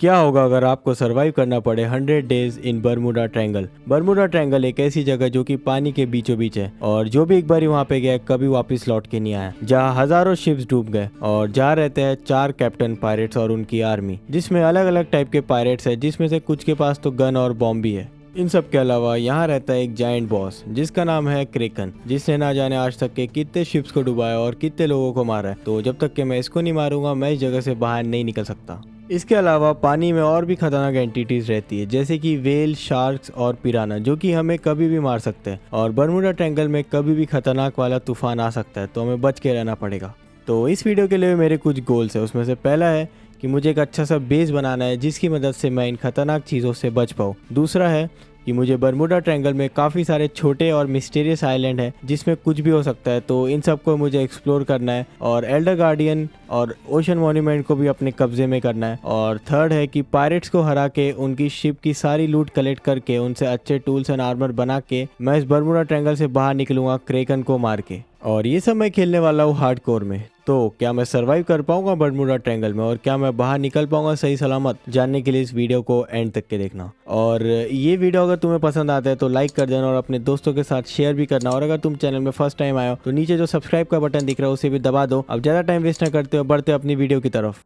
क्या होगा अगर आपको सरवाइव करना पड़े 100 days in Bermuda triangle. Bermuda triangle एक ऐसी जगह जो कि पानी के बीचों बीच है और जो भी एक बार वहाँ पे गया कभी वापस लौट के नहीं आया, जहाँ हजारों शिप्स डूब गए और जहाँ रहते हैं 4 कैप्टन पायरेट्स और उनकी आर्मी, जिसमें अलग अलग टाइप के पायरेट्स है, जिसमें से कुछ के पास तो गन और बॉम्ब भी है। इन सब के अलावा यहाँ रहता है एक जायंट बॉस जिसका नाम है क्रेकन, जिसने ना जाने आज तक के कितने शिप्स को डुबाया और कितने लोगों को मारा है। तो जब तक कि मैं इसको नहीं मारूंगा मैं इस जगह से बाहर नहीं निकल सकता। इसके अलावा पानी में और भी खतरनाक एंटिटीज रहती है, जैसे कि वेल, शार्क्स और पिराना, जो कि हमें कभी भी मार सकते हैं। और बरमुडा ट्रायंगल में कभी भी खतरनाक वाला तूफान आ सकता है, तो हमें बच के रहना पड़ेगा। तो इस वीडियो के लिए मेरे कुछ गोल्स है, उसमें से पहला है कि मुझे एक अच्छा सा बेस बनाना है जिसकी मदद से मैं इन खतरनाक चीज़ों से बच पाऊँ। दूसरा है कि मुझे बरमुडा ट्रायंगल में काफ़ी सारे छोटे और मिस्टीरियस आइलैंड है जिसमें कुछ भी हो सकता है, तो इन सबको मुझे एक्सप्लोर करना है और एल्डर गार्डियन और ओशन मॉन्यूमेंट को भी अपने कब्जे में करना है। और थर्ड है कि पायरेट्स को हरा के उनकी शिप की सारी लूट कलेक्ट करके उनसे अच्छे टूल्स एंड आर्मर बना के मैं इस बरमुडा ट्रायंगल से बाहर निकलूंगा क्रेकन को मार के। और ये सब मैं खेलने वाला हूँ हार्डकोर में। तो क्या मैं सरवाइव कर पाऊंगा बरमुडा ट्रायंगल में और क्या मैं बाहर निकल पाऊंगा सही सलामत, जानने के लिए इस वीडियो को एंड तक के देखना। और ये वीडियो अगर तुम्हें पसंद आता है तो लाइक कर देना और अपने दोस्तों के साथ शेयर भी करना। और अगर तुम चैनल में फर्स्ट टाइम आए हो तो नीचे जो सब्सक्राइब का बटन दिख रहा है उसे भी दबा दो। अब ज़्यादा टाइम वेस्ट ना करते हो, बढ़ते अपनी वीडियो की तरफ।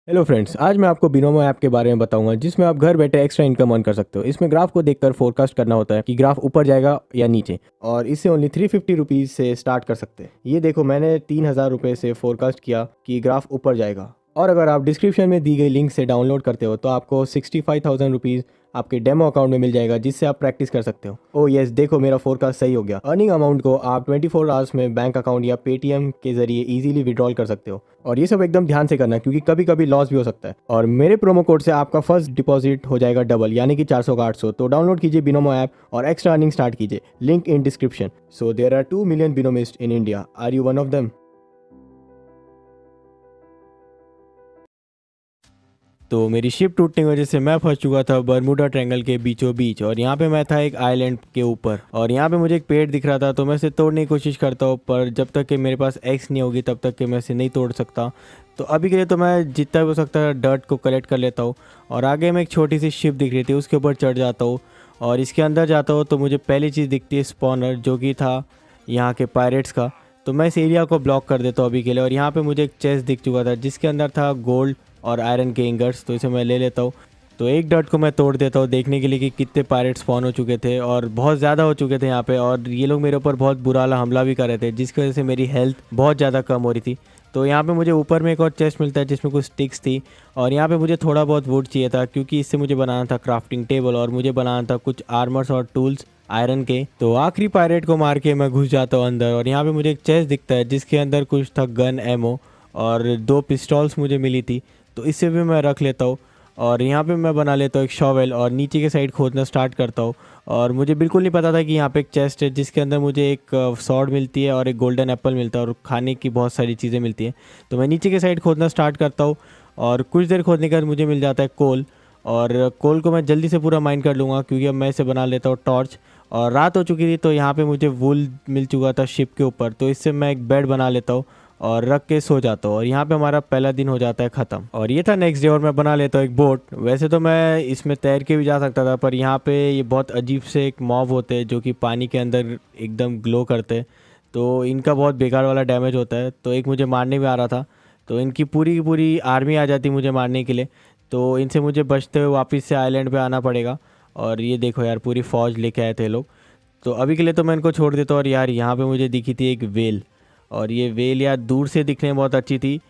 हेलो फ्रेंड्स, आज मैं आपको बिनोमो ऐप के बारे में बताऊंगा जिसमें आप घर बैठे एक्स्ट्रा इनकम अर्न कर सकते हो। इसमें ग्राफ को देखकर फोरकास्ट करना होता है कि ग्राफ ऊपर जाएगा या नीचे, और इससे ओनली 350 रुपीज़ से स्टार्ट कर सकते हैं। ये देखो, मैंने 3000 रुपये से फोरकास्ट किया कि ग्राफ ऊपर जाएगा। और अगर आप डिस्क्रिप्शन में दी गई लिंक से डाउनलोड करते हो तो आपको 65,000 रुपीज़ आपके डेमो अकाउंट में मिल जाएगा, जिससे आप प्रैक्टिस कर सकते हो। ओह यस, देखो मेरा फोरकास्ट सही हो गया। अर्निंग अमाउंट को आप 24 आवर्स में बैंक अकाउंट या पेटीएम के जरिए इजीली विड्रॉल कर सकते हो। और ये सब एकदम ध्यान से करना क्योंकि कभी कभी लॉस भी हो सकता है। और मेरे प्रोमो कोड से आपका फर्स्ट डिपॉजिट हो जाएगा डबल, यानी कि 400 का 800। तो डाउनलोड कीजिए बिनोमो ऐप और एक्स्ट्रा अर्निंग स्टार्ट कीजिए। Link in description. So there are 2 million Binomist in India. Are you one of them? तो मेरी शिप टूटने की वजह से मैं फंस चुका था बरमुडा ट्रायंगल के बीचों बीच, और यहाँ पे मैं था एक आइलैंड के ऊपर। और यहाँ पे मुझे एक पेड़ दिख रहा था, तो मैं इसे तोड़ने की कोशिश करता हूँ, पर जब तक कि मेरे पास एक्स नहीं होगी तब तक कि मैं इसे नहीं तोड़ सकता। तो अभी के लिए तो मैं जितना भी हो सकता है डर्ट को कलेक्ट कर लेता हूँ। और आगे में एक छोटी सी शिप दिख रही थी, उसके ऊपर चढ़ जाता हूँ और इसके अंदर जाता हूँ। तो मुझे पहली चीज़ दिखती है स्पॉनर, जो कि था यहाँ के पायरेट्स का। तो मैं इस एरिया को ब्लॉक कर देता हूँ अभी के लिए। और यहाँ पे मुझे एक चेस्ट दिख चुका था जिसके अंदर था गोल्ड और आयरन के इंगर्स, तो इसे मैं ले लेता हूँ। तो एक डॉट को मैं तोड़ देता हूँ देखने के लिए कि कितने पायरेट स्पॉन हो चुके थे, और बहुत ज़्यादा हो चुके थे यहाँ पे। और ये लोग मेरे ऊपर बहुत बुरा वाला हमला भी कर रहे थे, जिसकी वजह से मेरी हेल्थ बहुत ज़्यादा कम हो रही थी। तो यहाँ पे मुझे ऊपर में एक और चेस्ट मिलता है जिसमें कुछ स्टिक्स थी, और यहाँ पे मुझे थोड़ा बहुत वुड चाहिए था क्योंकि इससे मुझे बनाना था क्राफ्टिंग टेबल, और मुझे बनाना था कुछ आर्मर्स और टूल्स आयरन के। तो आखिरी पायरेट को मार के मैं घुस जाता हूँ अंदर, और यहाँ पे मुझे एक चेस्ट दिखता है जिसके अंदर कुछ था गन एमो, और 2 पिस्टॉल्स मुझे मिली थी, तो इससे भी मैं रख लेता हूँ। और यहाँ पे मैं बना लेता हूँ एक शॉवेल और नीचे के साइड खोदना स्टार्ट करता हूँ। और मुझे बिल्कुल नहीं पता था कि यहाँ पे एक चेस्ट है जिसके अंदर मुझे एक सॉर्ड मिलती है और एक गोल्डन एप्पल मिलता है और खाने की बहुत सारी चीज़ें मिलती हैं। तो मैं नीचे के साइड खोदना स्टार्ट करता हूँ, और कुछ देर खोदने के बाद मुझे मिल जाता है कोल। और कोल को मैं जल्दी से पूरा माइन कर लूँगा क्योंकि अब मैं इसे बना लेता हूँ टॉर्च। और रात हो चुकी थी, तो यहाँ पे मुझे वूल मिल चुका था शिप के ऊपर, तो इससे मैं एक बेड बना लेता हूँ और रख के सो जाता हूँ। और यहाँ पे हमारा पहला दिन हो जाता है ख़त्म। और ये था नेक्स्ट डे, और मैं बना लेता हूँ एक बोट। वैसे तो मैं इसमें तैर के भी जा सकता था, पर यहाँ पे ये बहुत अजीब से एक मॉब होते हैं जो कि पानी के अंदर एकदम ग्लो करते हैं, तो इनका बहुत बेकार वाला डैमेज होता है। तो एक मुझे मारने भी आ रहा था, तो इनकी पूरी की पूरी आर्मी आ जाती मुझे मारने के लिए। तो इनसे मुझे बचते हुए वापस से आइलैंड पे आना पड़ेगा। और ये देखो यार, पूरी फ़ौज लेके आए थे लोग। तो अभी के लिए तो मैं इनको छोड़ देता हूँ। और यार यहाँ पे मुझे दिखी थी एक वेल, और ये वेल यार दूर से दिखने में बहुत अच्छी थी।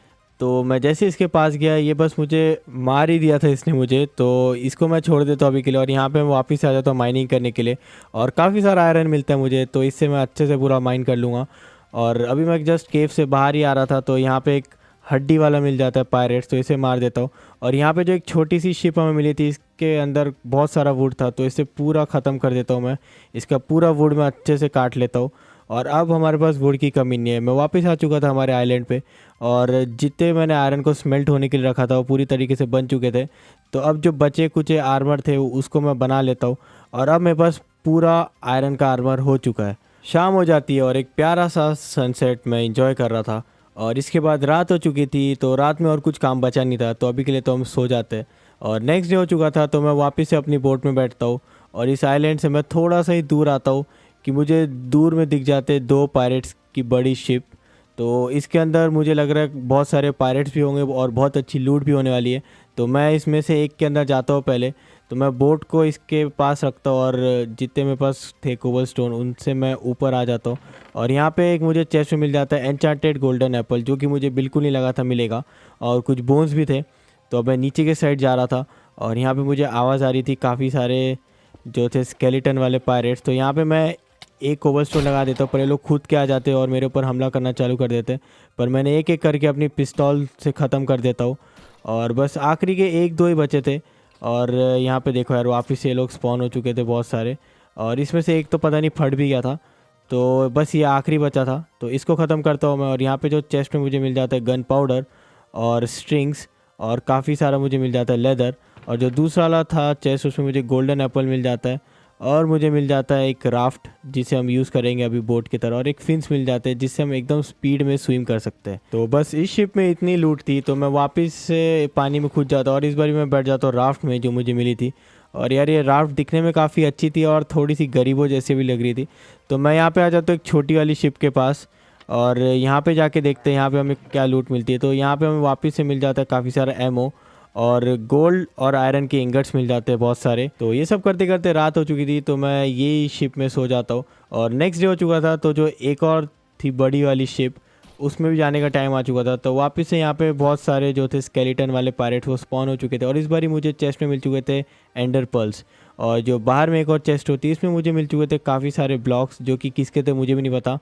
तो मैं जैसे इसके पास गया, ये बस मुझे मार ही दिया था इसने मुझे, तो इसको मैं छोड़ देता हूँ अभी के लिए। और यहाँ पे मैं वापस आ जाता हूँ माइनिंग करने के लिए, और काफ़ी सारा आयरन मिलता है मुझे, तो इससे मैं अच्छे से पूरा माइन कर लूँगा। और अभी मैं जस्ट केव से बाहर ही आ रहा था, तो यहाँ पे एक हड्डी वाला मिल जाता है पायरेट्स, तो इसे मार देता हूँ। और यहाँ पे जो एक छोटी सी शिप हमें मिली थी, इसके अंदर बहुत सारा वुड था, तो इसे पूरा ख़त्म कर देता हूँ मैं। इसका पूरा वुड मैं अच्छे से काट लेता हूँ। और अब हमारे पास वुड की कमी नहीं है। मैं वापस आ चुका था हमारे आइलैंड पे, और जितने मैंने आयरन को स्मेल्ट होने के लिए रखा था वो पूरी तरीके से बन चुके थे। तो अब जो बचे कुछ आर्मर थे उसको मैं बना लेता हूँ, और अब मेरे पास पूरा आयरन का आर्मर हो चुका है। शाम हो जाती है और एक प्यारा सा सनसेट मैं इंजॉय कर रहा था। और इसके बाद रात हो चुकी थी, तो रात में और कुछ काम बचा नहीं था, तो अभी के लिए तो हम सो जाते हैं। और नेक्स्ट डे हो चुका था, तो मैं वापस से अपनी बोट में बैठता हूँ और इस आइलैंड से मैं थोड़ा सा ही दूर आता हूँ कि मुझे दूर में दिख जाते 2 पायरेट्स की बड़ी शिप। तो इसके अंदर मुझे लग रहा है बहुत सारे पायरेट्स भी होंगे और बहुत अच्छी लूट भी होने वाली है। तो मैं इसमें से एक के अंदर जाता हूँ पहले। तो मैं बोट को इसके पास रखता हूँ और जितने मेरे पास थे कोबल स्टोन उनसे मैं ऊपर आ जाता हूँ। और यहाँ पे एक मुझे चेस्ट में मिल जाता है एन्चांटेड गोल्डन एप्पल, जो कि मुझे बिल्कुल नहीं लगा था मिलेगा। और कुछ बोन्स भी थे। तो मैं नीचे के साइड जा रहा था और यहाँ पे मुझे आवाज़ आ रही थी काफ़ी सारे जो थे स्केलेटन वाले पायरेट्स। तो यहाँ पे मैं एक कोबल स्टोन लगा देता हूँ, पर ये लोग खुद के आ जाते हैं और मेरे ऊपर हमला करना चालू कर देते हैं। पर मैंने एक एक करके अपनी पिस्तौल से ख़त्म कर देता हूँ और बस आखिरी के 1-2 ही बचे थे। और यहाँ पे देखो यार, वापस से ये लोग स्पॉन हो चुके थे बहुत सारे। और इसमें से एक तो पता नहीं फट भी गया था। तो बस ये आखिरी बचा था, तो इसको ख़त्म करता हूँ मैं। और यहाँ पे जो चेस्ट में मुझे मिल जाता है गन पाउडर और स्ट्रिंग्स और काफ़ी सारा मुझे मिल जाता है लेदर। और जो दूसरा वाला था चेस्ट, उसमें मुझे गोल्डन एप्पल मिल जाता है और मुझे मिल जाता है एक राफ्ट जिसे हम यूज़ करेंगे अभी बोट की तरह, और एक फिन्स मिल जाते हैं जिससे हम एकदम स्पीड में स्विम कर सकते हैं। तो बस इस शिप में इतनी लूट थी, तो मैं वापस से पानी में कूद जाता और इस बार मैं बैठ जाता हूँ राफ्ट में जो मुझे मिली थी। और यार ये राफ्ट दिखने में काफ़ी अच्छी थी और थोड़ी सी गरीबों जैसी भी लग रही थी। तो मैं यहाँ पे आ जाता हूँ एक छोटी वाली शिप के पास और यहाँ पे जाके देखते हैं यहाँ पे हमें क्या लूट मिलती है। तो यहाँ पे हमें वापस से मिल जाता है काफ़ी सारा एमओ और गोल्ड और आयरन के इंगट्स मिल जाते हैं बहुत सारे। तो ये सब करते करते रात हो चुकी थी, तो मैं ये शिप में सो जाता हूँ। और नेक्स्ट डे हो चुका था, तो जो एक और थी बड़ी वाली शिप, उसमें भी जाने का टाइम आ चुका था। तो वापस से यहाँ पे बहुत सारे जो थे स्केलेटन वाले पायरेट्स वो स्पॉन हो चुके थे और इस बार ही मुझे चेस्ट में मिल चुके थे एंडर पर्ल्स। और जो बाहर में एक और चेस्ट होती है, इसमें मुझे मिल चुके थे काफ़ी सारे ब्लॉक्स, जो कि किसके थे मुझे भी नहीं पता।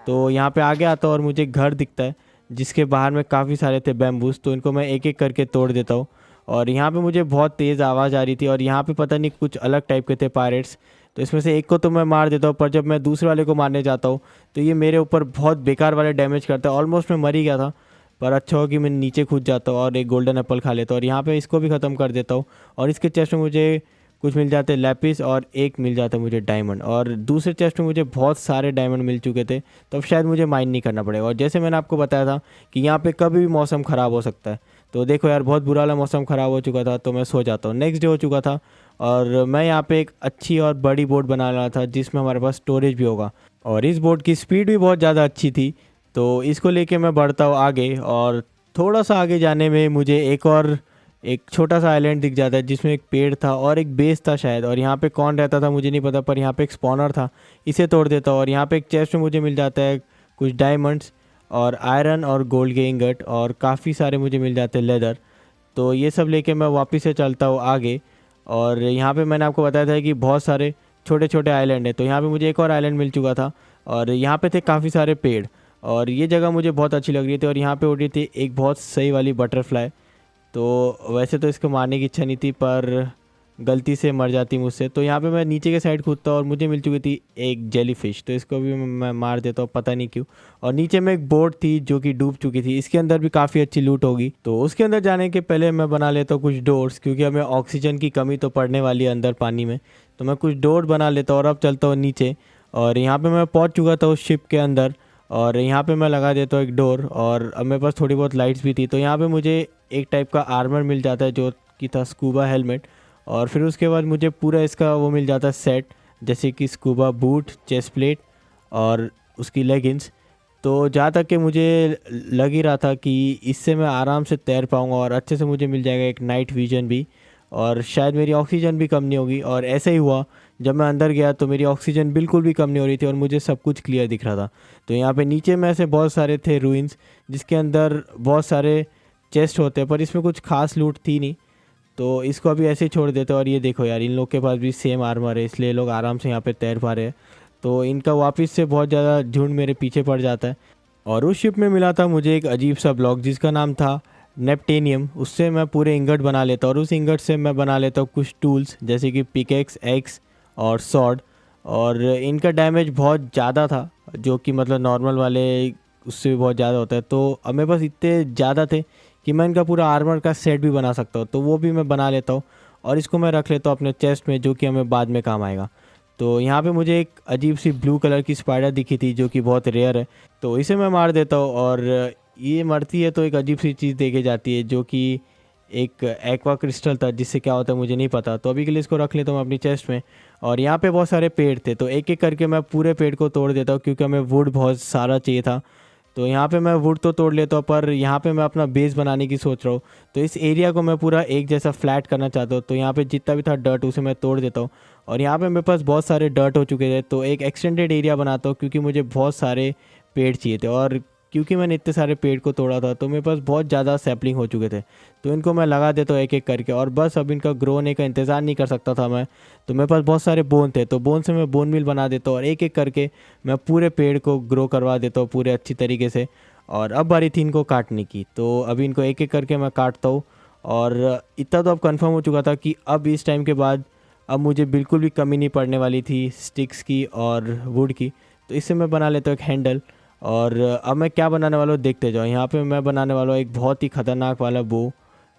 तो यहाँ पे आगे आता हूँ और मुझे घर दिखता है जिसके बाहर में काफ़ी सारे थे बैम्बूस। तो इनको मैं एक एक करके तोड़ देता हूँ। और यहाँ पे मुझे बहुत तेज़ आवाज़ आ रही थी और यहाँ पे पता नहीं कुछ अलग टाइप के थे पायरेट्स। तो इसमें से एक को तो मैं मार देता हूँ, पर जब मैं दूसरे वाले को मारने जाता हूँ तो ये मेरे ऊपर बहुत बेकार वाले डैमेज करता है। ऑलमोस्ट मैं मर ही गया था, पर अच्छा हो कि मैं नीचे कूद जाता हूँ और एक गोल्डन एप्पल खा लेता हूँ और यहाँ पे इसको भी ख़त्म कर देता हूँ। और इसके चेस्ट में मुझे कुछ मिल जाते हैं लैपिस और एक मिल जाता है मुझे डायमंड। और दूसरे चेस्ट में मुझे बहुत सारे डायमंड मिल चुके थे, तो अब शायद मुझे माइन नहीं करना पड़ेगा। और जैसे मैंने आपको बताया था कि यहाँ पे कभी भी मौसम ख़राब हो सकता है। तो देखो यार, बहुत बुरा वाला मौसम ख़राब हो चुका था, तो मैं सो जाता हूँ। नेक्स्ट डे हो चुका था और मैं यहाँ पे एक अच्छी और बड़ी बोट बना रहा था जिसमें हमारे पास स्टोरेज भी होगा। और इस बोट की स्पीड भी बहुत ज़्यादा अच्छी थी, तो इसको लेके मैं बढ़ता हूँ आगे। और थोड़ा सा आगे जाने में मुझे एक छोटा सा आइलैंड दिख जाता है जिसमें एक पेड़ था और एक बेस था शायद। और यहाँ पे कौन रहता था मुझे नहीं पता, पर यहाँ पे एक स्पॉनर था, इसे तोड़ देता हूँ। और यहाँ पे एक चेस्ट में मुझे मिल जाता है कुछ डायमंड्स और आयरन और गोल्ड के इंगट और काफ़ी सारे मुझे मिल जाते हैं लेदर। तो ये सब लेके मैं वापस से चलता हूँ आगे। और यहाँ पे मैंने आपको बताया था कि बहुत सारे छोटे छोटे आइलैंड है, तो यहाँ पे मुझे एक और आइलैंड मिल चुका था और यहाँ पे थे काफ़ी सारे पेड़। और ये जगह मुझे बहुत अच्छी लग रही थी और यहाँ पे उड़ रही थी एक बहुत सही वाली बटरफ्लाई। तो वैसे तो इसको मारने की इच्छा नहीं थी, पर गलती से मर जाती मुझसे। तो यहाँ पे मैं नीचे के साइड कूदता और मुझे मिल चुकी थी एक जेली फिश, तो इसको भी मैं मार देता हूँ, पता नहीं क्यों। और नीचे में एक बोट थी जो कि डूब चुकी थी, इसके अंदर भी काफ़ी अच्छी लूट होगी। तो उसके अंदर जाने के पहले मैं बना लेता हूँ कुछ डोर्स, क्योंकि हमें ऑक्सीजन की कमी तो पड़ने वाली है अंदर पानी में। तो मैं कुछ डोर बना लेता हूँ और अब चलता हूँ नीचे। और यहाँ पर मैं पहुँच चुका था उस शिप के अंदर और यहाँ पे मैं लगा देता हूँ एक डोर। और अब मेरे पास थोड़ी बहुत लाइट्स भी थी, तो यहाँ पे मुझे एक टाइप का आर्मर मिल जाता है जो कि था स्कूबा हेलमेट। और फिर उसके बाद मुझे पूरा इसका वो मिल जाता है सेट, जैसे कि स्कूबा बूट, चेस्ट प्लेट और उसकी लेगिंग्स। तो जहाँ तक कि मुझे लग ही रहा था कि इससे मैं आराम से तैर पाऊँगा और अच्छे से मुझे मिल जाएगा एक नाइट विजन भी, और शायद मेरी ऑक्सीजन भी कम नहीं होगी। और ऐसा ही हुआ, जब मैं अंदर गया तो मेरी ऑक्सीजन बिल्कुल भी कम नहीं हो रही थी और मुझे सब कुछ क्लियर दिख रहा था। तो यहाँ पे नीचे में ऐसे बहुत सारे थे रूइंस जिसके अंदर बहुत सारे चेस्ट होते हैं, पर इसमें कुछ खास लूट थी नहीं, तो इसको अभी ऐसे ही छोड़ देते। और ये देखो यार, इन लोग के पास भी सेम आर्मर है, इसलिए लोग आराम से यहाँ पे तैर पा रहे हैं। तो इनका वापस से बहुत ज़्यादा झुंड मेरे पीछे पड़ जाता है। और उस शिप में मिला था मुझे एक अजीब सा ब्लॉक जिसका नाम था नेप्टेनियम। उससे मैं पूरे इंगट बना लेता हूँ और उस इंगट से मैं बना लेता हूँ कुछ टूल्स, जैसे कि पिकेक्स, एक्स और सॉर्ड। और इनका डैमेज बहुत ज़्यादा था, जो कि मतलब नॉर्मल वाले उससे भी बहुत ज़्यादा होता है। तो अब मेरे पास इतने ज़्यादा थे कि मैं इनका पूरा आर्मर का सेट भी बना सकता हूँ, तो वो भी मैं बना लेता हूँ और इसको मैं रख लेता हूँ अपने चेस्ट में, जो कि हमें बाद में काम आएगा। तो यहाँ पे मुझे एक अजीब सी ब्लू कलर की स्पाइडर दिखी थी जो कि बहुत रेयर है, तो इसे मैं मार देता हूँ। और ये मरती है तो एक अजीब सी चीज़ देके जाती है जो कि एक एक्वा क्रिस्टल था, जिससे क्या होता है मुझे नहीं पता। तो अभी के लिए इसको रख लेता हूँ अपनी चेस्ट में। और यहाँ पे बहुत सारे पेड़ थे, तो एक एक करके मैं पूरे पेड़ को तोड़ देता हूँ क्योंकि हमें वुड बहुत सारा चाहिए था। तो यहाँ पे मैं वुड तो तोड़ लेता हूँ, पर यहाँ पे मैं अपना बेस बनाने की सोच रहा हूँ। तो इस एरिया को मैं पूरा एक जैसा फ्लैट करना चाहता हूँ। तो यहाँ पे जितना भी था डर्ट उसे मैं तोड़ देता हूँ। और यहाँ पे मेरे पास बहुत सारे डर्ट हो चुके थे, तो एक एक्सटेंडेड एरिया बनाता हूँ क्योंकि मुझे बहुत सारे पेड़ चाहिए थे। और क्योंकि मैंने इतने सारे पेड़ को तोड़ा था तो मेरे पास बहुत ज़्यादा सैपलिंग हो चुके थे, तो इनको मैं लगा देता हूँ एक एक करके। और बस अब इनका ग्रो होने का इंतज़ार नहीं कर सकता था मैं, तो मेरे पास बहुत सारे बोन थे, तो बोन से मैं बोन मिल बना देता हूँ और एक एक करके मैं पूरे पेड़ को ग्रो करवा देता हूँ पूरे अच्छी तरीके से। और अब बारी थी इनको काटने की, तो अभी इनको एक एक करके मैं काटता हूँ। और इतना तो अब कंफर्म हो चुका था कि अब इस टाइम के बाद अब मुझे बिल्कुल भी कमी नहीं पड़ने वाली थी स्टिक्स की और वुड की। तो इससे मैं बना लेता हूँ एक हैंडल। और अब मैं क्या बनाने वाला हूँ देखते जाओ। यहाँ पे मैं बनाने वाला हूँ एक बहुत ही ख़तरनाक वाला बो,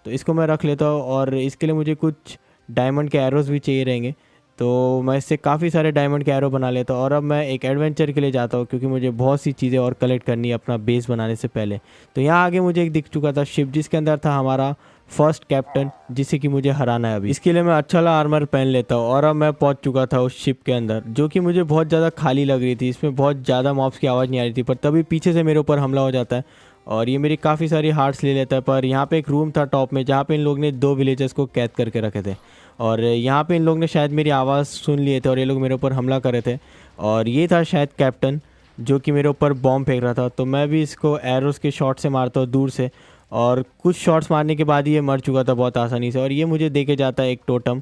तो इसको मैं रख लेता हूँ। और इसके लिए मुझे कुछ डायमंड के एरोज़ भी चाहिए रहेंगे, तो मैं इससे काफ़ी सारे डायमंड के एरो बना लेता हूँ। और अब मैं एक एडवेंचर के लिए जाता हूँ क्योंकि मुझे बहुत सी चीज़ें और कलेक्ट करनी है अपना बेस बनाने से पहले। तो यहाँ आगे मुझे एक दिख चुका था शिप, जिसके अंदर था हमारा फर्स्ट कैप्टन, जिसे कि मुझे हराना है अभी। इसके लिए मैं अच्छा वाला आर्मर पहन लेता हूँ। और अब मैं पहुँच चुका था उस शिप के अंदर, जो कि मुझे बहुत ज़्यादा खाली लग रही थी। इसमें बहुत ज़्यादा मॉब्स की आवाज़ नहीं आ रही थी, पर तभी पीछे से मेरे ऊपर हमला हो जाता है और ये मेरी काफ़ी सारी हार्ट्स ले लेता है। पर यहाँ पे एक रूम था टॉप में जहाँ पे इन लोग ने 2 विलेजर्स को कैद करके रखे थे। और यहाँ पे इन लोग ने शायद मेरी आवाज़ सुन लिए थे और ये लोग मेरे ऊपर हमला कर रहे थे। और ये था शायद कैप्टन जो कि मेरे ऊपर बॉम्ब फेंक रहा था। तो मैं भी इसको एरोस के शॉट से मारता हूँ दूर से, और कुछ शॉट्स मारने के बाद ही ये मर चुका था बहुत आसानी से। और ये मुझे दे के जाता है एक टोटम,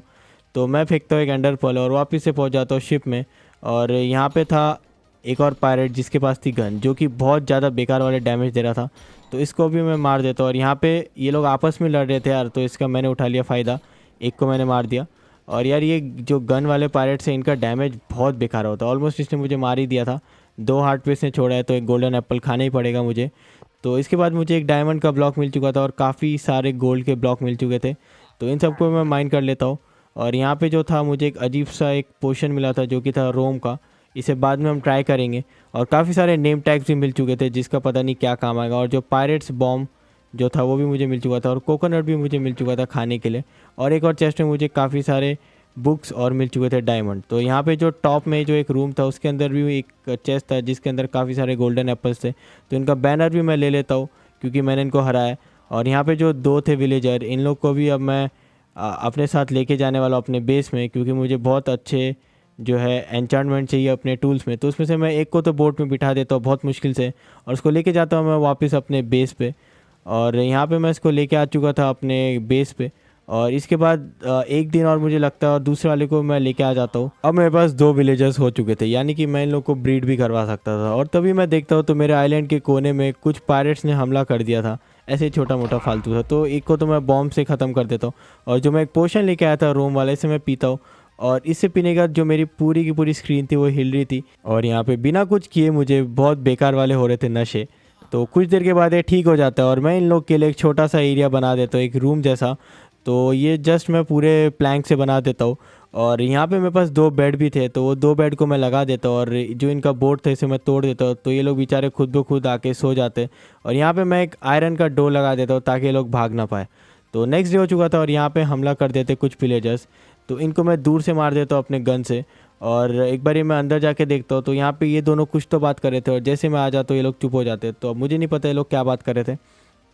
तो मैं फेंकता हूँ एक अंडर पर्ल और वापस से पहुँच जाता हूँ शिप में। और यहाँ पे था एक और पायरेट जिसके पास थी गन, जो कि बहुत ज़्यादा बेकार वाले डैमेज दे रहा था, तो इसको भी मैं मार देता हूँ। और यहाँ पे ये लोग आपस में लड़ रहे थे यार, तो इसका मैंने उठा लिया फ़ायदा, एक को मैंने मार दिया। और यार ये जो गन वाले पायरेट्स हैं इनका डैमेज बहुत बेकार होता है, ऑलमोस्ट इसने मुझे मार ही दिया था। 2 हार्ट पे इसने छोड़ा है, तो एक गोल्डन एप्पल खाना ही पड़ेगा मुझे। तो इसके बाद मुझे एक डायमंड का ब्लॉक मिल चुका था और काफ़ी सारे गोल्ड के ब्लॉक मिल चुके थे, तो इन सबको मैं माइन कर लेता हूँ। और यहाँ पे जो था मुझे एक अजीब सा एक पोशन मिला था जो कि था रोम का, इसे बाद में हम ट्राई करेंगे। और काफ़ी सारे नेम टैग्स भी मिल चुके थे जिसका पता नहीं क्या काम आएगा। और जो पायरेट्स बॉम्ब जो था वो भी मुझे मिल चुका था, और कोकोनट भी मुझे मिल चुका था खाने के लिए। और एक और चेस्ट में मुझे काफ़ी सारे बुक्स और मिल चुके थे डायमंड। तो यहाँ पे जो टॉप में जो एक रूम था उसके अंदर भी एक चेस्ट था जिसके अंदर काफ़ी सारे गोल्डन एप्पल्स थे, तो इनका बैनर भी मैं ले लेता हूँ क्योंकि मैंने इनको हराया। और यहाँ पे जो 2 थे विलेजर, इन लोग को भी अब मैं अपने साथ लेके जाने वाला हूँ अपने बेस में, क्योंकि मुझे बहुत अच्छे जो है एन्चांटमेंट चाहिए अपने टूल्स में। तो उसमें से मैं एक को तो बोट में बिठा देता हूँ बहुत मुश्किल से, और उसको लेके जाता हूँ मैं वापस अपने बेस पे। और यहाँ पे मैं इसको लेके आ चुका था अपने बेस पे। और इसके बाद एक दिन और मुझे लगता है और दूसरे वाले को मैं लेके आ जाता हूँ। अब मेरे पास 2 विलेजर्स हो चुके थे, यानी कि मैं इन लोग को ब्रीड भी करवा सकता था। और तभी मैं देखता हूँ तो मेरे आइलैंड के कोने में कुछ पायरेट्स ने हमला कर दिया था, ऐसे ही छोटा मोटा फालतू था। तो एक को तो मैं बॉम्ब से ख़त्म कर देता हूँ, और जो मैं एक पोशन लेके आया था रोम वाले से मैं पीता हूँ। और इससे पीने का जो मेरी पूरी की पूरी स्क्रीन थी वो हिल रही थी, और यहाँ पे बिना कुछ किए मुझे बहुत बेकार वाले हो रहे थे नशे। तो कुछ देर के बाद ये ठीक हो जाता है और मैं इन लोग के लिए एक छोटा सा एरिया बना देता हूँ, एक रूम जैसा। तो ये जस्ट मैं पूरे प्लैंक से बना देता हूँ। और यहाँ पे मेरे पास 2 बेड भी थे, तो वो 2 बेड को मैं लगा देता हूँ, और जो इनका बोर्ड था इसे मैं तोड़ देता हूँ, तो ये लोग बेचारे खुद ब खुद आके सो जाते। और यहाँ पे मैं एक आयरन का डोर लगा देता हूँ ताकि ये लोग भाग ना पाए। तो नेक्स्ट डे हो चुका था और यहाँ पे हमला कर देते कुछ विलेजर्स, तो इनको मैं दूर से मार देता हूँ अपने गन से। और एक बार मैं अंदर जाके देखता हूँ तो यहाँ पे ये दोनों कुछ तो बात कर रहे थे, और जैसे मैं आ जाता हूँ ये लोग चुप हो जाते। तो अब मुझे नहीं पता ये लोग क्या बात कर रहे थे,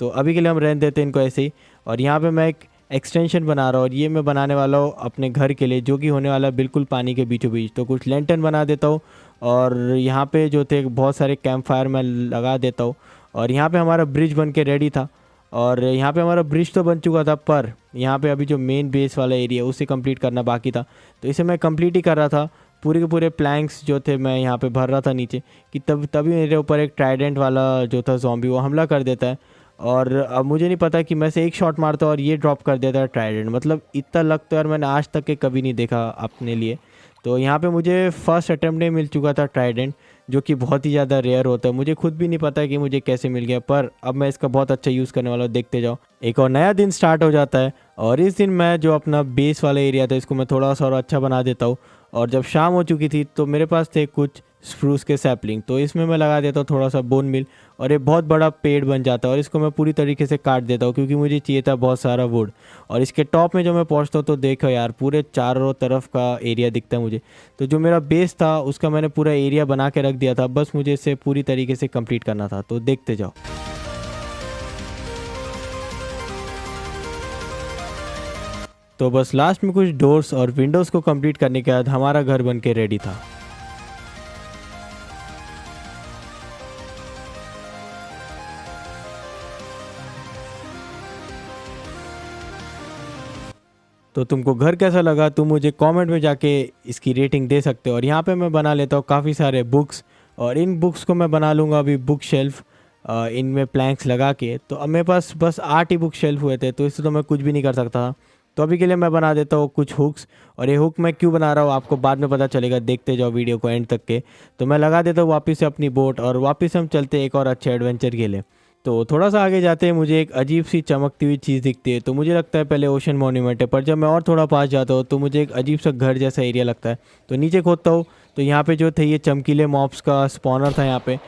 तो अभी के लिए हम रहने देते हैं इनको ऐसे ही। और यहाँ पे मैं एक एक्सटेंशन बना रहा हूँ, और ये मैं बनाने वाला हूँ अपने घर के लिए, जो कि होने वाला है बिल्कुल पानी के बीचों बीच। तो कुछ लैंटर्न बना देता हूँ, और यहाँ पे जो थे बहुत सारे कैंप फायर मैं लगा देता हूँ। और यहाँ पे हमारा ब्रिज बन के रेडी था, और यहाँ पे हमारा ब्रिज तो बन चुका था, पर यहाँ पे अभी जो मेन बेस वाला एरिया है उसे कंप्लीट करना बाकी था। तो इसे मैं कंप्लीट ही कर रहा था, पूरे के पूरे प्लैंक्स जो थे मैं यहाँ पे भर रहा था नीचे, कि तभी मेरे ऊपर एक ट्राइडेंट वाला जो था ज़ॉम्बी वो हमला कर देता है। और अब मुझे नहीं पता कि मैं से एक शॉट मारता और ये ड्रॉप कर देता है ट्राइडेंट। मतलब इतना लक तो यार मैंने आज तक के कभी नहीं देखा अपने लिए। तो यहाँ पे मुझे फर्स्ट अटैम्प्ट में मिल चुका था ट्राइडेंट, जो कि बहुत ही ज़्यादा रेयर होता है। मुझे खुद भी नहीं पता कि मुझे कैसे मिल गया, पर अब मैं इसका बहुत अच्छा यूज़ करने वाला हूँ। देखते जाओ, एक और नया दिन स्टार्ट हो जाता है, और इस दिन मैं जो अपना बेस वाला एरिया था इसको मैं थोड़ा सा और अच्छा बना देता हूँ। और जब शाम हो चुकी थी तो मेरे पास थे कुछ स्प्रूस के सैपलिंग, तो इसमें मैं लगा देता हूँ थोड़ा सा बोन मिल और ये बहुत बड़ा पेड़ बन जाता है। और इसको मैं पूरी तरीके से काट देता हूँ क्योंकि मुझे चाहिए था बहुत सारा वुड। और इसके टॉप में जो मैं पहुँचता हूँ तो देखो यार, पूरे चारों तरफ का एरिया दिखता है मुझे। तो जो मेरा बेस था उसका मैंने पूरा एरिया बना के रख दिया था, बस मुझे इसे पूरी तरीके से कंप्लीट करना था। तो देखते जाओ। तो बस लास्ट में कुछ डोर्स और विंडोज़ को कंप्लीट करने के बाद हमारा घर बन के रेडी था। तो तुमको घर कैसा लगा तुम मुझे कमेंट में जाके इसकी रेटिंग दे सकते हो। और यहाँ पे मैं बना लेता हूँ काफ़ी सारे बुक्स, और इन बुक्स को मैं बना लूँगा अभी बुक शेल्फ इनमें प्लैंक्स लगा के। तो अब मेरे पास बस 8 ही बुक शेल्फ हुए थे, तो इससे तो मैं कुछ भी नहीं कर सकता था। तो अभी के लिए मैं बना देता हूँ कुछ हुक्स, और ये हुक मैं क्यों बना रहा हूँ आपको बाद में पता चलेगा, देखते जाओ वीडियो को एंड तक के। तो मैं लगा देता हूँ वापस से अपनी बोट, और वापस हम चलते एक और अच्छे एडवेंचर के लिए। तो थोड़ा सा आगे जाते हैं मुझे एक अजीब सी चमकती हुई चीज़ दिखती है। तो मुझे लगता है पहले ओशन मॉन्यूमेंट है, पर जब मैं और थोड़ा पास जाता हूँ तो मुझे एक अजीब सा घर जैसा एरिया लगता है। तो नीचे खोदता हूँ तो यहाँ पे जो थे ये चमकीले मॉब्स का स्पॉनर था यहाँ पे।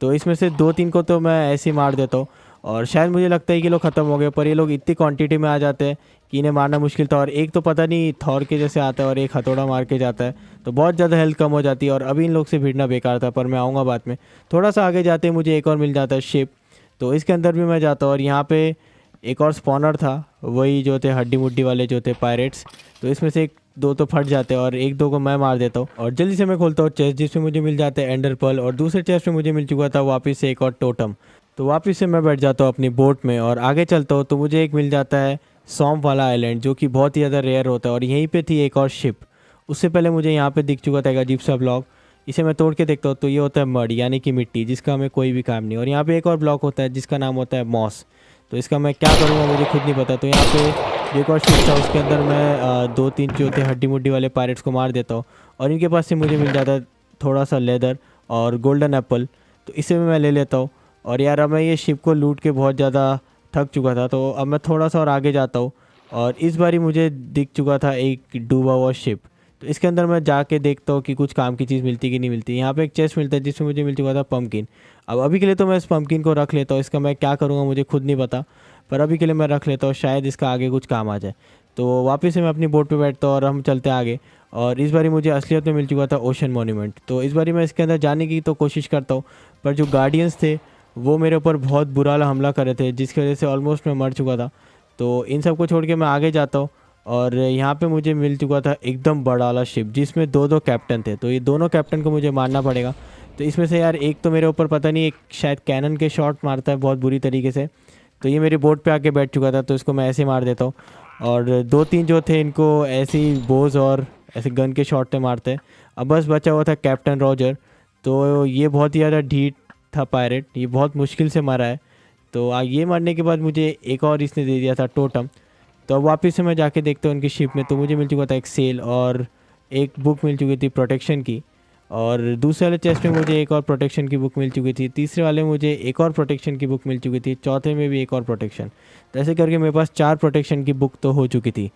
तो इसमें से 2-3 को तो मैं ऐसे ही मार देता हूँ, और शायद मुझे लगता है कि लोग ख़त्म हो गए, पर ये लोग इतनी क्वांटिटी में आ जाते हैं कि इन्हें मारना मुश्किल था। और एक तो पता नहीं थॉर के जैसे आता है और एक हथौड़ा मार के जाता है, तो बहुत ज़्यादा हेल्थ कम हो जाती है। और अभी इन लोग से भिड़ना बेकार था, पर मैं आऊँगा बाद में। थोड़ा सा आगे जाते मुझे एक और मिल जाता है शिप, तो इसके अंदर भी मैं जाता हूँ। और यहाँ पे एक और स्पॉनर था, वही जो थे हड्डी मुड्डी वाले जो थे पायरेट्स। तो इसमें से 1-2 तो फट जाते हैं और 1-2 को मैं मार देता हूँ। और जल्दी से मैं खोलता हूँ चेस्ट, जिसमें मुझे मिल जाता है एंडर पर्ल, और दूसरे चेस्ट में मुझे मिल चुका था वापस से एक और टोटम। तो वापस से मैं बैठ जाता हूँ अपनी बोट में और आगे चलता हूँ। तो मुझे एक मिल जाता है सॉम्प वाला आइलैंड, जो कि बहुत ही ज़्यादा रेयर होता है। और यहीं पे थी एक और शिप। उससे पहले मुझे यहाँ पे दिख चुका था एक अजीब सा ब्लॉक। इसे मैं तोड़ के देखता हूँ तो ये होता है मड, यानी कि मिट्टी, जिसका हमें कोई भी काम नहीं। और यहाँ पे एक और ब्लॉक होता है जिसका नाम होता है मॉस। तो इसका मैं क्या करूँगा मुझे खुद नहीं पता। तो यहाँ पे एक और शिप था, उसके अंदर मैं 2-3 जो थे हड्डी मुड्डी वाले पायरेट्स को मार देता हूँ। और इनके पास से मुझे मिल जाता है थोड़ा सा लेदर और गोल्डन एप्पल, तो इसे भी मैं ले लेता हूँ। और यार अब मैं ये शिप को लूट के बहुत ज़्यादा थक चुका था, तो अब मैं थोड़ा सा और आगे जाता हूँ। और इस बारी मुझे दिख चुका था एक डूबा हुआ शिप। तो इसके अंदर मैं जाके देखता हूँ कि कुछ काम की चीज़ मिलती कि नहीं मिलती। यहाँ पे एक चेस्ट मिलता है जिसमें मुझे मिल चुका था पम्पकिन। अब अभी के लिए तो मैं इस पम्पकिन को रख लेता हूँ, इसका मैं क्या करूँगा मुझे खुद नहीं पता, पर अभी के लिए मैं रख लेता हूँ, शायद इसका आगे कुछ काम आ जाए। तो वापस से मैं अपनी बोट पे बैठता हूँ और हम चलते आगे। और इस बारी मुझे असलियत में मिल चुका था ओशन मॉन्यूमेंट। तो इस बारी मैं इसके अंदर जाने की तो कोशिश करता हूँ, पर जो गार्डियंस थे वो मेरे ऊपर बहुत बुरा हमला कर रहे थे, जिसकी वजह से ऑलमोस्ट मैं मर चुका था। तो इन सब को छोड़ के मैं आगे जाता हूँ। और यहाँ पे मुझे मिल चुका था एकदम बड़ा वाला शिप, जिसमें 2-2 कैप्टन थे। तो ये दोनों कैप्टन को मुझे मारना पड़ेगा। तो इसमें से यार एक तो मेरे ऊपर पता नहीं, एक शायद कैनन के शॉट मारता है बहुत बुरी तरीके से। तो ये मेरी बोट पे आके बैठ चुका था, तो इसको मैं ऐसे मार देता हूँ। और 2-3 जो थे इनको ऐसे ही बोझ और ऐसे गन के शॉट से मारते हैं। अब बस बचा हुआ था कैप्टन रॉजर। तो ये बहुत ही ज़्यादा ढीठ था पायरेट, ये बहुत मुश्किल से मारा है। तो ये मारने के बाद मुझे एक और इसने दे दिया था टोटम। तो अब वापस से मैं जाके देखता हूँ उनकी शिप में, तो मुझे मिल चुका था एक सेल और एक बुक मिल चुकी थी प्रोटेक्शन की। और दूसरे वाले चेस्ट में मुझे एक और प्रोटेक्शन की बुक मिल चुकी थी, तीसरे वाले में मुझे एक और प्रोटेक्शन की बुक मिल चुकी थी, चौथे में भी एक और प्रोटेक्शन। तो ऐसे करके मेरे पास 4 प्रोटेक्शन की बुक तो हो चुकी थी।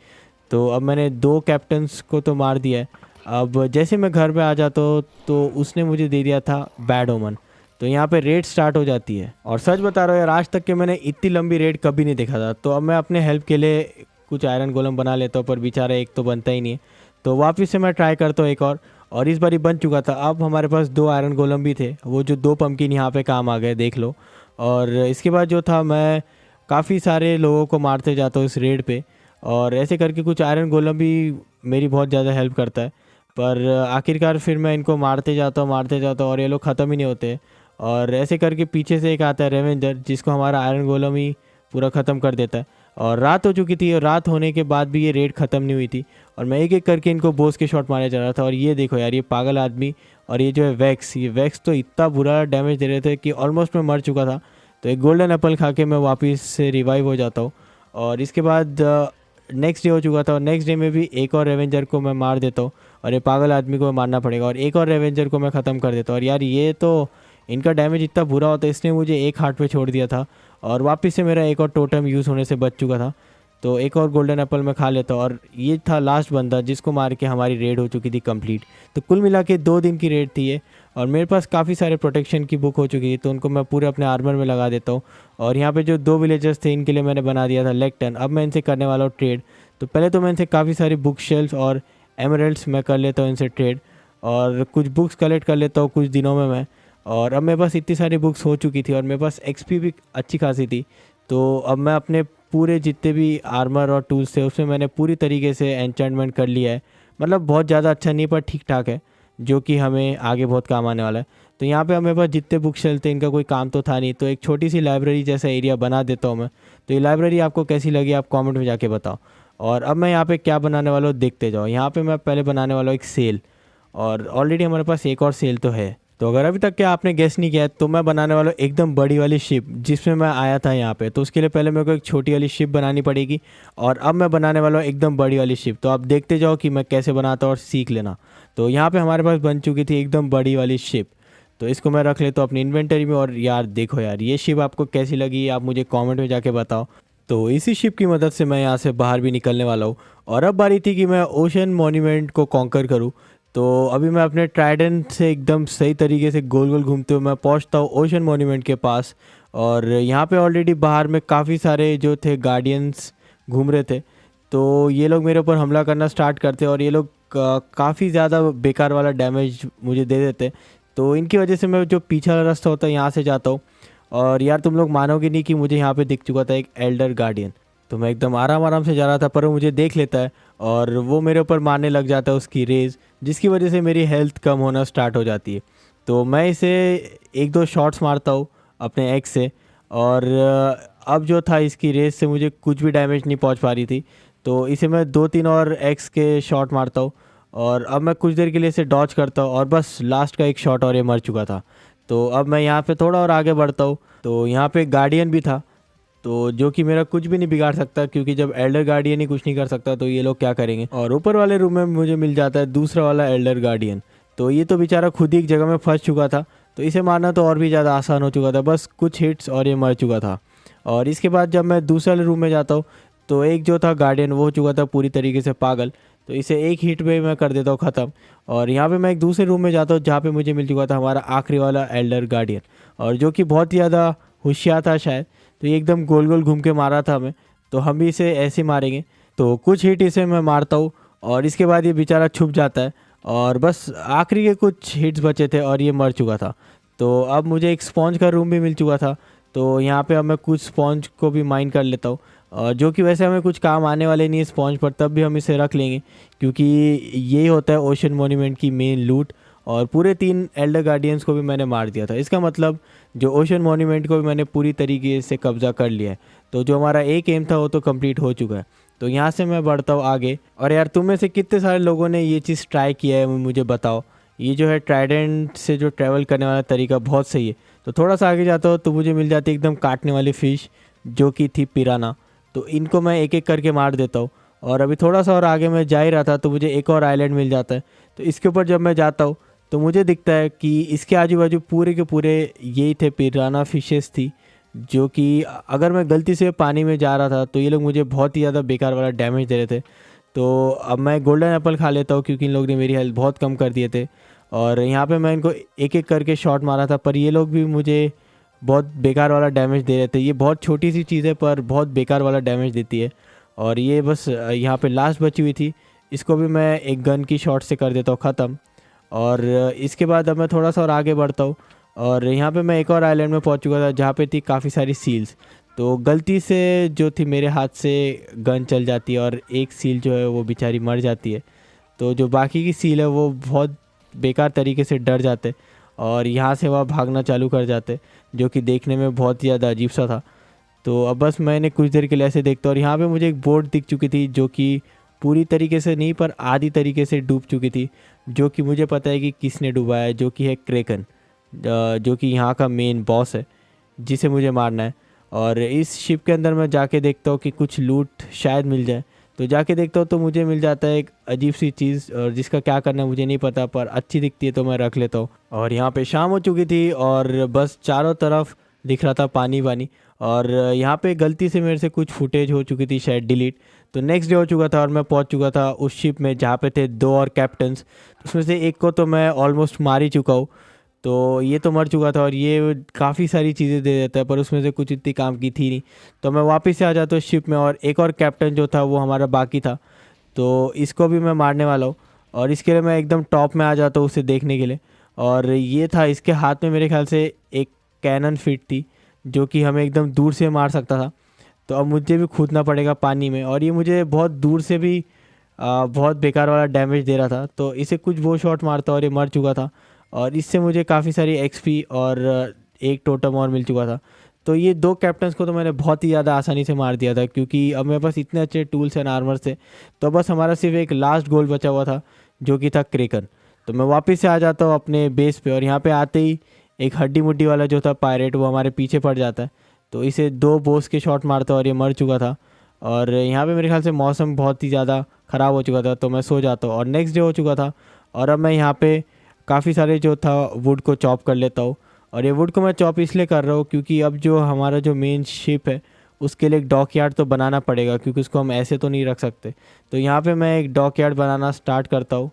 तो अब मैंने 2 कैप्टन्स को तो मार दिया है। अब जैसे मैं घर पे आ जाता हूँ तो उसने मुझे दे दिया था बैड ओमन। तो यहाँ पे रेड स्टार्ट हो जाती है। और सच बता रहा हूँ यार, आज तक के मैंने इतनी लंबी रेड कभी नहीं देखा था। तो अब मैं अपने हेल्प के लिए कुछ आयरन गोलम बना लेता हूँ, पर बेचारा एक तो बनता ही नहीं है। तो वापस से मैं ट्राई करता हूँ एक और इस बार ही बन चुका था। अब हमारे पास 2 आयरन गोलम भी थे, वो जो 2 पम्पकिन यहाँ पे काम आ गए, देख लो। और इसके बाद जो था, मैं काफ़ी सारे लोगों को मारते जाता हूँ इस रेड पे, और ऐसे करके कुछ आयरन गोलम भी मेरी बहुत ज़्यादा हेल्प करता है। पर आखिरकार फिर मैं इनको मारते जाता हूँ और ये लोग ख़त्म ही नहीं होते। और ऐसे करके पीछे से एक आता है रेवेंजर, जिसको हमारा आयरन गोलम ही पूरा ख़त्म कर देता है। और रात हो चुकी थी, और रात होने के बाद भी ये रेड ख़त्म नहीं हुई थी, और मैं एक एक करके इनको बोस के शॉट मारने जा रहा था। और ये देखो यार, ये पागल आदमी और ये जो है वैक्स, ये वैक्स तो इतना बुरा डैमेज दे रहे थे कि ऑलमोस्ट मैं मर चुका था। तो एक गोल्डन एप्पल खा के मैं वापस से रिवाइव हो जाता हूँ। और इसके बाद नेक्स्ट डे हो चुका था, और नेक्स्ट डे में भी एक और रेवेंजर को मैं मार देता हूँ, और ये पागल आदमी को मारना पड़ेगा, और एक और रेवेंजर को मैं ख़त्म कर देता हूँ। और यार ये तो इनका डैमेज इतना बुरा होता है, इसने मुझे एक हार्ट पे छोड़ दिया था, और वापस से मेरा एक और टोटम यूज़ होने से बच चुका था। तो एक और गोल्डन एप्पल मैं खा लेता हूँ। और ये था लास्ट बंदा जिसको मार के हमारी रेड हो चुकी थी कंप्लीट। तो कुल मिला के 2 दिन की रेड थी ये। और मेरे पास काफ़ी सारे प्रोटेक्शन की बुक हो चुकी थी, तो उनको मैं पूरे अपने आर्मर में लगा देता हूँ। और यहाँ पे जो 2 विलेजर्स थे इनके लिए मैंने बना दिया था लेक्टन। अब मैं इनसे करने वाला हूँ ट्रेड। तो पहले तो मैं इनसे काफ़ी सारी बुक शेल्फ और एमरल्ड्स मैं कर लेता हूँ इनसे ट्रेड, और कुछ बुक्स कलेक्ट कर लेता हूँ कुछ दिनों में मैं। और अब मेरे पास इतनी सारी बुक्स हो चुकी थी और मेरे पास एक्सपी भी अच्छी खासी थी। तो अब मैं अपने पूरे जितने भी आर्मर और टूल्स थे उसमें मैंने पूरी तरीके से एन्चेंटमेंट कर लिया है। मतलब बहुत ज़्यादा अच्छा नहीं पर ठीक ठाक है, जो कि हमें आगे बहुत काम आने वाला है। तो यहाँ पे मेरे पास जितने बुक शेल्फ थे इनका कोई काम तो था नहीं, तो एक छोटी सी लाइब्रेरी जैसा एरिया बना देता हूँ मैं। तो ये लाइब्रेरी आपको कैसी लगी आप कमेंट में जाके बताओ। और अब मैं यहाँ पे क्या बनाने वाला हूँ देखते जाओ। यहाँ पे मैं पहले बनाने वाला हूँ एक सेल, और ऑलरेडी हमारे पास एक और सेल तो है। तो अगर अभी तक क्या आपने गेस नहीं किया है तो मैं बनाने वाला हूँ एकदम बड़ी वाली शिप जिसमें मैं आया था यहाँ पे। तो उसके लिए पहले मेरे को एक छोटी वाली शिप बनानी पड़ेगी, और अब मैं बनाने वाला हूँ एकदम बड़ी वाली शिप। तो आप देखते जाओ कि मैं कैसे बनाता हूँ और सीख लेना। तो यहाँ पे हमारे पास बन चुकी थी एकदम बड़ी वाली शिप। तो इसको मैं रख लेता हूँ अपनी इन्वेंटरी में। और यार देखो यार, ये शिप आपको कैसी लगी आप मुझे कॉमेंट में जाके बताओ। तो इसी शिप की मदद से मैं यहाँ से बाहर भी निकलने वाला हूँ। और अब बारी थी कि मैं ओशन मॉन्यूमेंट को कॉन्कर करूँ। तो अभी मैं अपने ट्राइडेंट से एकदम सही तरीके से गोल गोल घूमते हुए मैं पहुंचता हूँ ओशन मॉन्यूमेंट के पास। और यहाँ पे ऑलरेडी बाहर में काफ़ी सारे जो थे गार्डियंस घूम रहे थे। तो ये लोग मेरे ऊपर हमला करना स्टार्ट करते और ये लोग काफ़ी ज़्यादा बेकार वाला डैमेज मुझे दे देते। तो इनकी वजह से मैं जो पीछे वाला रास्ता होता है यहाँ से जाता हूँ। और यार तुम लोग मानोगे नहीं कि मुझे यहाँ पे दिख चुका था एक एल्डर गार्डियन। तो मैं एकदम आराम आराम से जा रहा था पर वो मुझे देख लेता है और वो मेरे ऊपर मारने लग जाता है उसकी रेज़, जिसकी वजह से मेरी हेल्थ कम होना स्टार्ट हो जाती है। तो मैं इसे 1-2 शॉट्स मारता हूँ अपने एक्स से। और अब जो था इसकी रेस से मुझे कुछ भी डैमेज नहीं पहुँच पा रही थी। तो इसे मैं 2-3 और एक्स के शॉट मारता हूँ। और अब मैं कुछ देर के लिए इसे डॉच करता हूँ और बस लास्ट का एक शॉट और ये मर चुका था। तो अब मैं यहाँ पे थोड़ा और आगे बढ़ता हूँ। तो यहाँ पे गार्डियन भी था, तो जो कि मेरा कुछ भी नहीं बिगाड़ सकता, क्योंकि जब एल्डर गार्डियन ही कुछ नहीं कर सकता तो ये लोग क्या करेंगे। और ऊपर वाले रूम में मुझे मिल जाता है दूसरा वाला एल्डर गार्डियन। तो ये तो बेचारा खुद ही एक जगह में फंस चुका था, तो इसे मारना तो और भी ज़्यादा आसान हो चुका था, बस कुछ हिट्स और ये मर चुका था। और इसके बाद जब मैं दूसरे वाले रूम में जाता हूँ तो एक जो था गार्डियन वो हो चुका था पूरी तरीके से पागल। तो इसे एक हिट में मैं कर देता हूँ ख़त्म। और यहाँ पे मैं एक दूसरे रूम में जाता हूँ जहाँ पे मुझे मिल चुका था हमारा आखिरी वाला एल्डर गार्डियन, और जो कि बहुत ही ज़्यादा होशियार था शायद। तो ये एकदम गोल गोल घूम के मारा था हमें, तो हम भी इसे ऐसे मारेंगे। तो कुछ हिट इसे मैं मारता हूँ और इसके बाद ये बेचारा छुप जाता है और बस आखिरी के कुछ हिट्स बचे थे और ये मर चुका था। तो अब मुझे एक स्पॉन्ज का रूम भी मिल चुका था। तो यहाँ पे अब मैं कुछ स्पॉन्ज को भी माइन कर लेता हूँ, जो कि वैसे हमें कुछ काम आने वाले नहीं है स्पॉन्ज पर, तब भी हम इसे रख लेंगे क्योंकि यही होता है ओशन मॉन्यूमेंट की मेन लूट। और पूरे 3 एल्डर गार्डियंस को भी मैंने मार दिया था, इसका मतलब जो ओशन मॉन्यूमेंट को भी मैंने पूरी तरीके से कब्जा कर लिया है। तो जो हमारा एक एम था वो तो कंप्लीट हो चुका है। तो यहाँ से मैं बढ़ता हूँ आगे। और यार तुम में से कितने सारे लोगों ने ये चीज़ ट्राई किया है मुझे बताओ। ये जो है ट्राइडेंट से जो ट्रैवल करने वाला तरीका बहुत सही है। तो थोड़ा सा आगे जाता हूँ तो मुझे मिल जाती है एकदम काटने वाली फ़िश, जो कि थी पिराना। तो इनको मैं एक एक करके मार देता हूँ। और अभी थोड़ा सा और आगे मैं जा ही रहा था तो मुझे एक और आइलैंड मिल जाता है। तो इसके ऊपर जब मैं जाता हूँ तो मुझे दिखता है कि इसके आजू बाजू पूरे के पूरे यही थे पिराना फिशेस थी, जो कि अगर मैं गलती से पानी में जा रहा था तो ये लोग मुझे बहुत ही ज़्यादा बेकार वाला डैमेज दे रहे थे। तो अब मैं गोल्डन एप्पल खा लेता हूँ क्योंकि इन लोग ने मेरी हेल्थ बहुत कम कर दिए थे। और यहाँ पे मैं इनको एक एक करके शॉट मारा था पर ये लोग भी मुझे बहुत बेकार वाला डैमेज दे रहे थे। ये बहुत छोटी सी चीज़ है पर बहुत बेकार वाला डैमेज देती है। और ये बस यहाँ पे लास्ट बची हुई थी, इसको भी मैं एक गन की शॉट से कर देता हूँ ख़त्म। और इसके बाद अब मैं थोड़ा सा और आगे बढ़ता हूँ और यहाँ पे मैं एक और आइलैंड में पहुँच चुका था जहाँ पे थी काफ़ी सारी सील्स। तो गलती से जो थी मेरे हाथ से गन चल जाती है और एक सील जो है वो बेचारी मर जाती है। तो जो बाकी की सील है वो बहुत बेकार तरीके से डर जाते और यहाँ से वह भागना चालू कर जाते, जो कि देखने में बहुत ही ज़्यादा अजीब सा था। तो अब बस मैंने कुछ देर के लिए ऐसे देखता और यहाँ पे मुझे एक बोट दिख चुकी थी जो कि पूरी तरीके से नहीं पर आधी तरीके से डूब चुकी थी, जो कि मुझे पता है कि किसने डुबाया है, जो कि है क्रेकन, जो कि यहाँ का मेन बॉस है जिसे मुझे मारना है। और इस शिप के अंदर मैं जाके देखता हूँ कि कुछ लूट शायद मिल जाए। तो जाके देखता हूँ तो मुझे मिल जाता है एक अजीब सी चीज़, और जिसका क्या करना है मुझे नहीं पता पर अच्छी दिखती है तो मैं रख लेता हूँ। और यहाँ पे शाम हो चुकी थी और बस चारों तरफ दिख रहा था पानी पानी। और यहाँ पे गलती से मेरे से कुछ फुटेज हो चुकी थी शायद डिलीट। तो नेक्स्ट डे हो चुका था और मैं पहुँच चुका था उस शिप में जहाँ पे थे दो और कैप्टन्स। उसमें से एक को तो मैं ऑलमोस्ट मार ही चुका हूँ। तो ये तो मर चुका था और ये काफ़ी सारी चीज़ें दे देता है, पर उसमें से कुछ इतनी काम की थी नहीं। तो मैं वापस से आ जाता हूँ शिप में, और एक और कैप्टन जो था वो हमारा बाकी था, तो इसको भी मैं मारने वाला हूँ। और इसके लिए मैं एकदम टॉप में आ जाता हूँ उसे देखने के लिए। और ये था, इसके हाथ में मेरे ख्याल से एक कैनन फिट थी जो कि हमें एकदम दूर से मार सकता था। तो अब मुझे भी कूदना पड़ेगा पानी में, और ये मुझे बहुत दूर से भी बहुत बेकार वाला डैमेज दे रहा था। तो इसे कुछ वो शॉट मारता और ये मर चुका था, और इससे मुझे काफ़ी सारी एक्सपी और एक टोटम और मिल चुका था। तो ये दो कैप्टन्स को तो मैंने बहुत ही ज़्यादा आसानी से मार दिया था, क्योंकि अब मेरे पास इतने अच्छे टूल्स एंड आर्मर थे। तो बस हमारा सिर्फ एक लास्ट गोल बचा हुआ था जो कि था क्रेकन। तो मैं वापस से आ जाता हूँ अपने बेस पे, और यहाँ पे आते ही एक हड्डी मुड्डी वाला जो था पायरेट वो हमारे पीछे पड़ जाता है। तो इसे दो बोस के शॉट मारता और ये मर चुका था। और यहाँ पे मेरे ख्याल से मौसम बहुत ही ज़्यादा ख़राब हो चुका था, तो मैं सो जाता हूँ। और नेक्स्ट डे हो चुका था, और अब मैं यहाँ पे काफ़ी सारे जो था वुड को चॉप कर लेता हूँ। और ये वुड को मैं चॉप इसलिए कर रहा हूँ क्योंकि अब जो हमारा जो मेन शिप है उसके लिए एक डॉक यार्ड तो बनाना पड़ेगा, क्योंकि उसको हम ऐसे तो नहीं रख सकते। तो यहाँ पे मैं एक डॉक यार्ड बनाना स्टार्ट करता हूँ।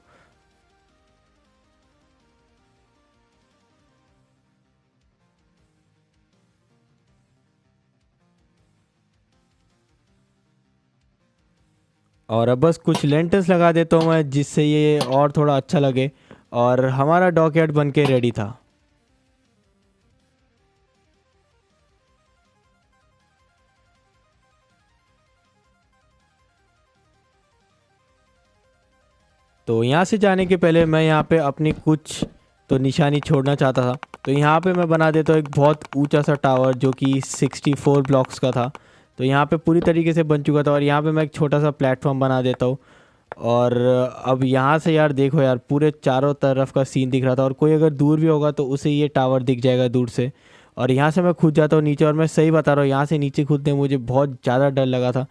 और अब बस कुछ लेंटर्स लगा देता हूँ मैं, जिससे ये और थोड़ा अच्छा लगे। और हमारा डॉक यार्ड बन के रेडी था। तो यहाँ से जाने के पहले मैं यहाँ पे अपनी कुछ तो निशानी छोड़ना चाहता था। तो यहाँ पे मैं बना देता हूँ एक बहुत ऊंचा सा टावर जो कि 64 ब्लॉक्स का था। तो यहाँ पे पूरी तरीके से बन चुका था, और यहाँ पे मैं एक छोटा सा प्लेटफॉर्म बना देता हूँ। और अब यहाँ से यार देखो यार, पूरे चारों तरफ का सीन दिख रहा था, और कोई अगर दूर भी होगा तो उसे ये टावर दिख जाएगा दूर से। और यहाँ से मैं कूद जाता हूँ नीचे, और मैं सही बता रहा हूँ, यहाँ से नीचे कूदने में मुझे बहुत ज़्यादा डर लगा था,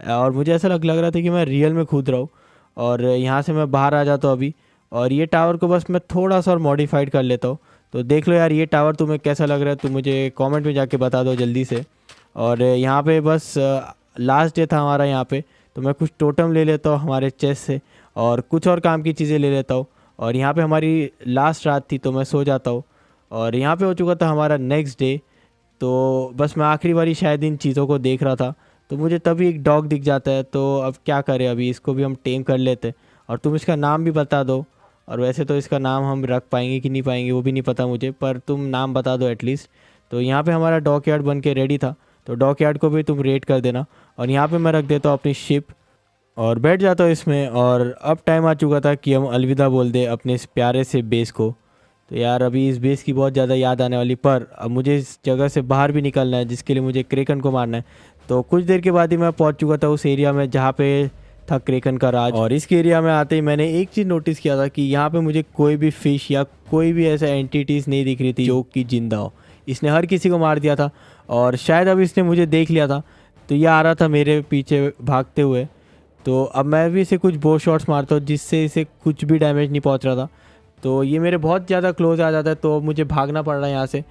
और मुझे ऐसा लग रहा था कि मैं रियल में कूद रहा हूँ। और यहाँ से मैं बाहर आ जाता हूँ अभी, और ये टावर को बस मैं थोड़ा सा और मॉडिफाइड कर लेता हूँ। तो देख लो यार ये टावर तुम्हें कैसा लग रहा है, तो मुझे कमेंट में जाके बता दो जल्दी से। और यहाँ पे बस लास्ट डे था हमारा यहाँ पे, तो मैं कुछ टोटम ले लेता हूँ हमारे चेस्ट से, और कुछ और काम की चीज़ें ले लेता हूँ। और यहाँ पे हमारी लास्ट रात थी, तो मैं सो जाता हूँ। और यहाँ पे हो चुका था हमारा नेक्स्ट डे। तो बस मैं आखिरी बारी शायद इन चीज़ों को देख रहा था, तो मुझे तभी एक डॉग दिख जाता है। तो अब क्या करें, अभी इसको भी हम टेम कर लेते। और तुम इसका नाम भी बता दो। और वैसे तो इसका नाम हम रख पाएंगे कि नहीं पाएंगे वो भी नहीं पता मुझे, पर तुम नाम बता दो एटलीस्ट। तो यहाँ पे हमारा डॉक यार्ड बन के रेडी था, तो डॉक यार्ड को भी तुम रेड कर देना। और यहाँ पे मैं रख देता हूँ अपनी शिप, और बैठ जाता हूँ इसमें। और अब टाइम आ चुका था कि हम अलविदा बोल दे अपने इस प्यारे से बेस को। तो यार अभी इस बेस की बहुत ज़्यादा याद आने वाली, पर अब मुझे इस जगह से बाहर भी निकलना है, जिसके लिए मुझे क्रेकन को मारना है। तो कुछ देर के बाद ही मैं पहुंच चुका था उस एरिया में जहाँ पे था क्रेकन का राज। और इस एरिया में आते ही मैंने एक चीज़ नोटिस किया था कि यहाँ पे मुझे कोई भी फिश या कोई भी ऐसा एंटिटीज़ नहीं दिख रही थी जो कि जिंदा हो। इसने हर किसी को मार दिया था, और शायद अब इसने मुझे देख लिया था, तो ये आ रहा था मेरे पीछे भागते हुए। तो अब मैं भी इसे कुछ बो शॉट्स मारता हूँ, जिससे इसे कुछ भी डैमेज नहीं पहुँच रहा था। तो ये मेरे बहुत ज़्यादा क्लोज आ जाता है, तो मुझे भागना पड़ रहा है यहाँ से।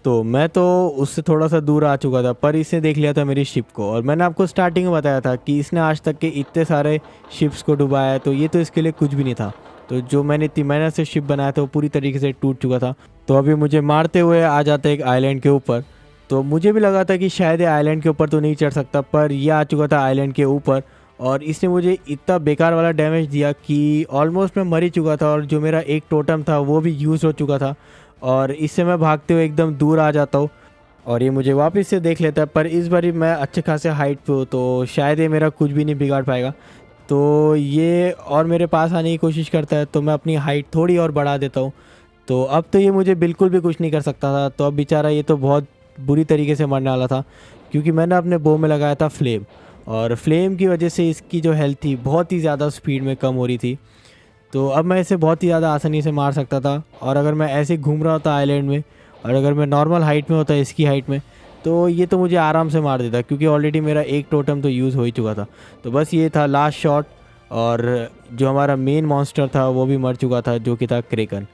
तो मैं तो उससे थोड़ा सा दूर आ चुका था, पर इसने देख लिया था मेरी शिप को। और मैंने आपको स्टार्टिंग में बताया था कि इसने आज तक के इतने सारे शिप्स को डुबाया है, तो ये तो इसके लिए कुछ भी नहीं था। तो जो मैंने इतनी मेहनत से शिप बनाया था वो पूरी तरीके से टूट चुका था। तो अभी मुझे मारते हुए आ जाता है एक आइलैंड के ऊपर। तो मुझे भी लगा था कि शायद ये आइलैंड के ऊपर तो नहीं चढ़ सकता, पर यह आ चुका था आइलैंड के ऊपर। और इसने मुझे इतना बेकार वाला डैमेज दिया कि ऑलमोस्ट मैं मर ही चुका था, और जो मेरा एक टोटम था वो भी यूज़ हो चुका था। और इससे मैं भागते हुए एकदम दूर आ जाता हूँ, और ये मुझे वापस से देख लेता है। पर इस बारी मैं अच्छे खासे हाइट पे हूँ, तो शायद ये मेरा कुछ भी नहीं बिगाड़ पाएगा। तो ये और मेरे पास आने की कोशिश करता है, तो मैं अपनी हाइट थोड़ी और बढ़ा देता हूँ। तो अब तो ये मुझे बिल्कुल भी कुछ नहीं कर सकता था। तो अब बेचारा ये तो बहुत बुरी तरीके से मरने वाला था, क्योंकि मैंने अपने बो में लगाया था फ्लेम, और फ्लेम की वजह से इसकी जो हेल्थ थी बहुत ही ज़्यादा स्पीड में कम हो रही थी। तो अब मैं इसे बहुत ही ज़्यादा आसानी से मार सकता था। और अगर मैं ऐसे घूम रहा होता आइलैंड में, और अगर मैं नॉर्मल हाइट में होता इसकी हाइट में, तो ये तो मुझे आराम से मार देता, क्योंकि ऑलरेडी मेरा एक टोटम तो यूज़ हो ही चुका था। तो बस ये था लास्ट शॉट, और जो हमारा मेन मॉन्स्टर था वो भी मर चुका था, जो कि था क्रेकन।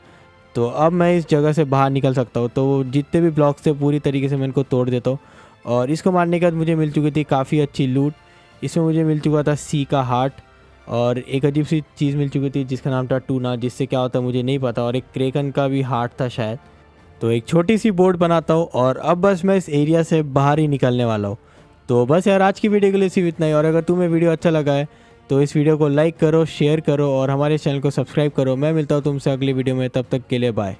तो अब मैं इस जगह से बाहर निकल सकता हूँ। तो जितने भी ब्लॉक्स थे पूरी तरीके से मैं इनको तोड़ देता हूँ। और इसको मारने के बाद मुझे मिल चुकी थी काफ़ी अच्छी लूट। इसमें मुझे मिल चुका था सी का हार्ट और एक अजीब सी चीज़ मिल चुकी थी जिसका नाम था टूना, जिससे क्या होता है मुझे नहीं पता, और एक क्रेकन का भी हार्ट था शायद। तो एक छोटी सी बोट बनाता हूँ और अब बस मैं इस एरिया से बाहर ही निकलने वाला हूँ। तो बस यार आज की वीडियो के लिए सिर्फ इतना ही। और अगर तुम्हें वीडियो अच्छा लगा है तो इस वीडियो को लाइक करो, शेयर करो और हमारे चैनल को सब्सक्राइब करो। मैं मिलता हूँ तुमसे अगली वीडियो में, तब तक के लिए बाय।